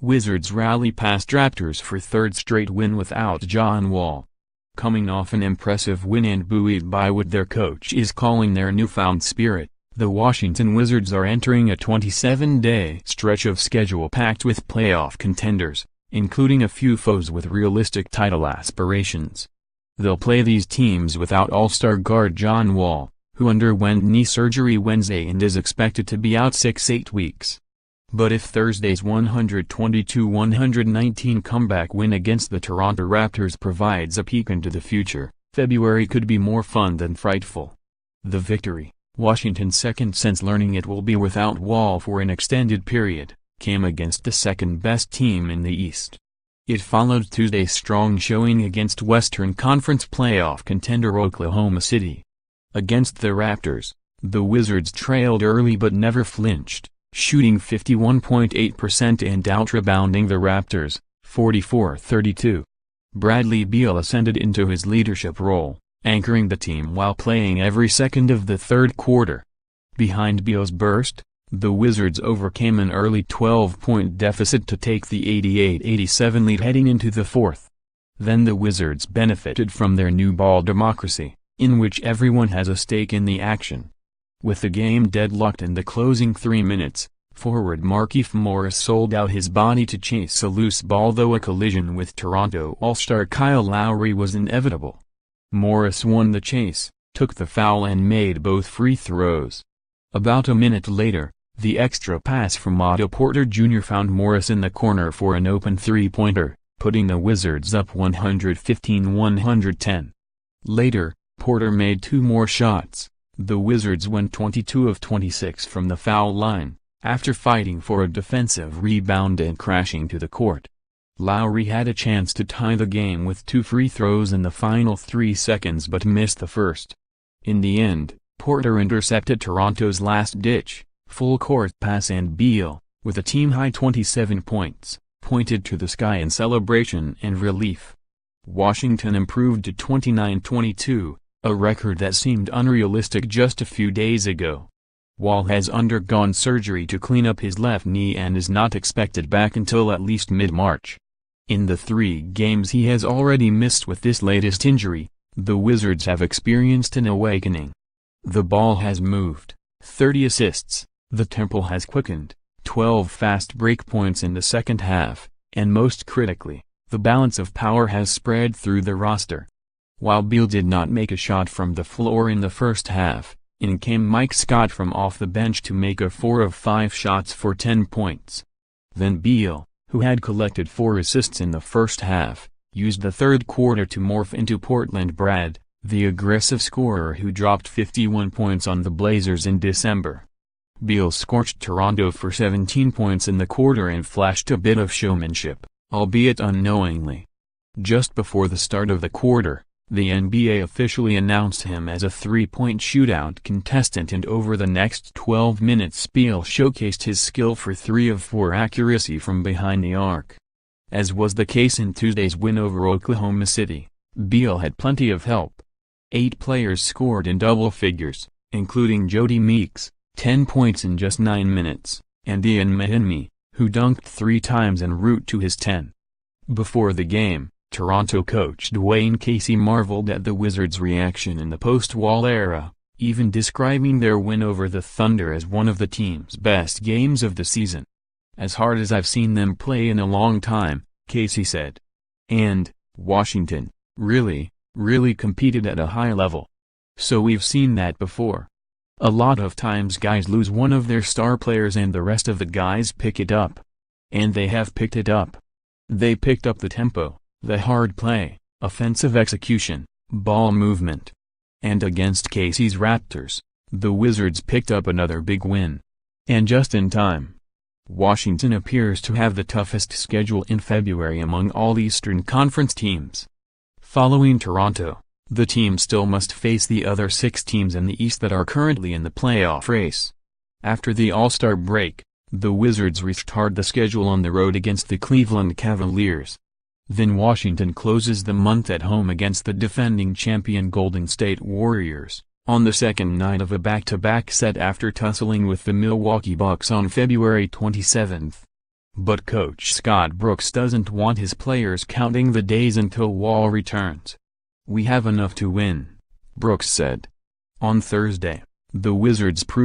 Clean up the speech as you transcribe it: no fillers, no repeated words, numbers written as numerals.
Wizards rally past Raptors for third straight win without John Wall. Coming off an impressive win and buoyed by what their coach is calling their newfound spirit, the Washington Wizards are entering a 27-day stretch of schedule packed with playoff contenders, including a few foes with realistic title aspirations. They'll play these teams without All-Star guard John Wall, who underwent knee surgery Wednesday and is expected to be out 6-8 weeks. But if Thursday's 122-119 comeback win against the Toronto Raptors provides a peek into the future, February could be more fun than frightful. The victory, Washington's second since learning it will be without Wall for an extended period, came against the second-best team in the East. It followed Tuesday's strong showing against Western Conference playoff contender Oklahoma City. Against the Raptors, the Wizards trailed early but never flinched, shooting 51.8% and out-rebounding the Raptors, 44-32. Bradley Beal ascended into his leadership role, anchoring the team while playing every second of the third quarter. Behind Beal's burst, the Wizards overcame an early 12-point deficit to take the 88-87 lead heading into the fourth. Then the Wizards benefited from their new ball democracy, in which everyone has a stake in the action. With the game deadlocked in the closing 3 minutes, forward Markieff Morris sold out his body to chase a loose ball, though a collision with Toronto All-Star Kyle Lowry was inevitable. Morris won the chase, took the foul and made both free throws. About a minute later, the extra pass from Otto Porter Jr. found Morris in the corner for an open three-pointer, putting the Wizards up 115-110. Later, Porter made 2 more shots. The Wizards went 22 of 26 from the foul line, after fighting for a defensive rebound and crashing to the court. Lowry had a chance to tie the game with 2 free throws in the final 3 seconds but missed the first. In the end, Porter intercepted Toronto's last-ditch, full-court pass and Beal, with a team-high 27 points, pointed to the sky in celebration and relief. Washington improved to 29-22. A record that seemed unrealistic just a few days ago. Wall has undergone surgery to clean up his left knee and is not expected back until at least mid-March. In the 3 games he has already missed with this latest injury, the Wizards have experienced an awakening. The ball has moved, 30 assists, the tempo has quickened, 12 fast break points in the second half, and most critically, the balance of power has spread through the roster. While Beal did not make a shot from the floor in the first half, in came Mike Scott from off the bench to make a 4 of 5 shots for 10 points. Then Beal, who had collected 4 assists in the first half, used the third quarter to morph into Portland Brad, the aggressive scorer who dropped 51 points on the Blazers in December. Beal scorched Toronto for 17 points in the quarter and flashed a bit of showmanship, albeit unknowingly. Just before the start of the quarter, the NBA officially announced him as a three-point shootout contestant, and over the next 12 minutes Beal showcased his skill for 3 of 4 accuracy from behind the arc. As was the case in Tuesday's win over Oklahoma City, Beal had plenty of help. 8 players scored in double figures, including Jody Meeks, 10 points in just 9 minutes, and Ian Mahinmi, who dunked 3 times en route to his 10. Before the game, Toronto coach Dwayne Casey marveled at the Wizards' reaction in the post-Wall era, even describing their win over the Thunder as one of the team's best games of the season. "As hard as I've seen them play in a long time," Casey said. And, Washington, really competed at a high level. So we've seen that before. A lot of times guys lose one of their star players and the rest of the guys pick it up. And they have picked it up. They picked up the tempo, the hard play, offensive execution, ball movement. And against Casey's Raptors, the Wizards picked up another big win. And just in time. Washington appears to have the toughest schedule in February among all Eastern Conference teams. Following Toronto, the team still must face the other 6 teams in the East that are currently in the playoff race. After the All-Star break, the Wizards reached hard the schedule on the road against the Cleveland Cavaliers. Then Washington closes the month at home against the defending champion Golden State Warriors, on the second night of a back-to-back set after tussling with the Milwaukee Bucks on February 27. But coach Scott Brooks doesn't want his players counting the days until Wall returns. "We have enough to win," Brooks said. On Thursday, the Wizards proved